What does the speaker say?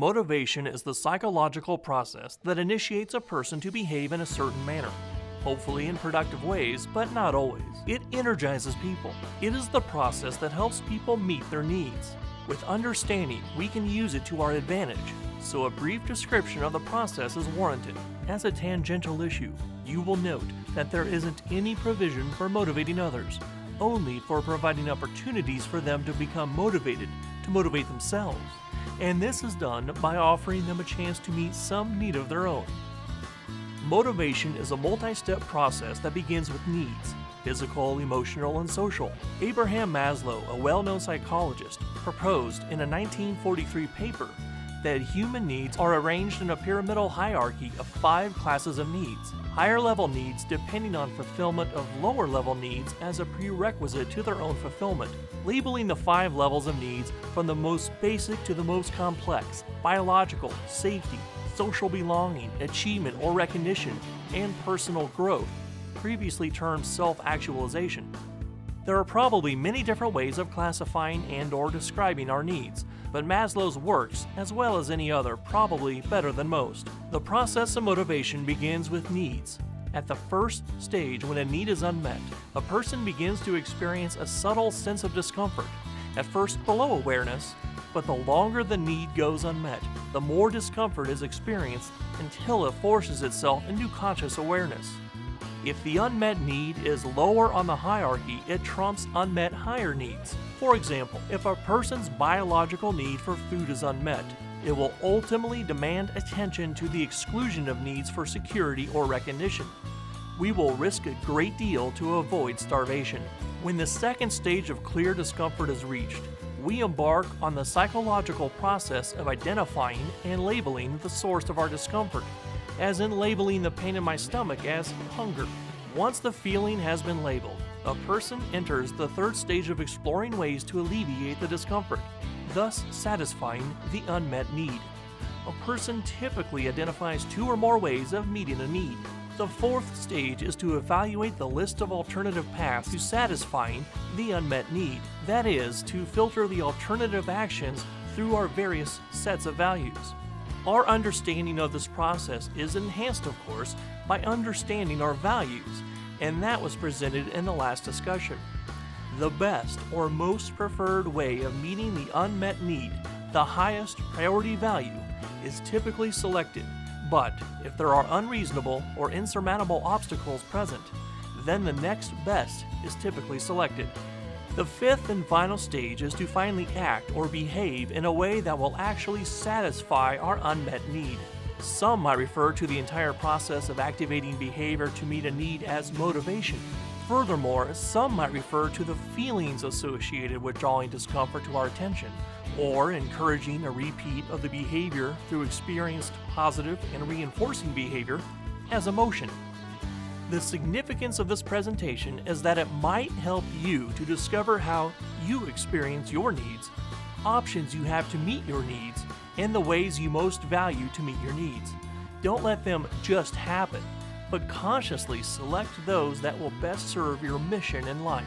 Motivation is the psychological process that initiates a person to behave in a certain manner, hopefully in productive ways, but not always. It energizes people. It is the process that helps people meet their needs. With understanding, we can use it to our advantage, so a brief description of the process is warranted. As a tangential issue, you will note that there isn't any provision for motivating others, only for providing opportunities for them to become motivated, to motivate themselves. And this is done by offering them a chance to meet some need of their own. Motivation is a multi-step process that begins with needs: physical, emotional, and social. Abraham Maslow, a well-known psychologist, proposed in a 1943 paper that human needs are arranged in a pyramidal hierarchy of 5 classes of needs. Higher level needs depending on fulfillment of lower level needs as a prerequisite to their own fulfillment, labeling the 5 levels of needs from the most basic to the most complex: biological, safety, social belonging, achievement or recognition, and personal growth, previously termed self-actualization. There are probably many different ways of classifying and/or describing our needs, but Maslow's works, as well as any other, probably better than most. The process of motivation begins with needs. At the first stage, when a need is unmet, a person begins to experience a subtle sense of discomfort, at first below awareness, but the longer the need goes unmet, the more discomfort is experienced until it forces itself into conscious awareness. If the unmet need is lower on the hierarchy, it trumps unmet higher needs. For example, if a person's biological need for food is unmet, it will ultimately demand attention to the exclusion of needs for security or recognition. We will risk a great deal to avoid starvation. When the second stage of clear discomfort is reached, we embark on the psychological process of identifying and labeling the source of our discomfort, as in labeling the pain in my stomach as hunger. Once the feeling has been labeled, a person enters the third stage of exploring ways to alleviate the discomfort, thus satisfying the unmet need. A person typically identifies 2 or more ways of meeting a need. The fourth stage is to evaluate the list of alternative paths to satisfying the unmet need. That is, to filter the alternative actions through our various sets of values. Our understanding of this process is enhanced, of course, by understanding our values, and that was presented in the last discussion. The best or most preferred way of meeting the unmet need, the highest priority value, is typically selected, but if there are unreasonable or insurmountable obstacles present, then the next best is typically selected. The fifth and final stage is to finally act or behave in a way that will actually satisfy our unmet need. Some might refer to the entire process of activating behavior to meet a need as motivation. Furthermore, some might refer to the feelings associated with drawing discomfort to our attention, or encouraging a repeat of the behavior through experienced positive and reinforcing behavior as emotion. The significance of this presentation is that it might help you to discover how you experience your needs, options you have to meet your needs, and the ways you most value to meet your needs. Don't let them just happen, but consciously select those that will best serve your mission in life.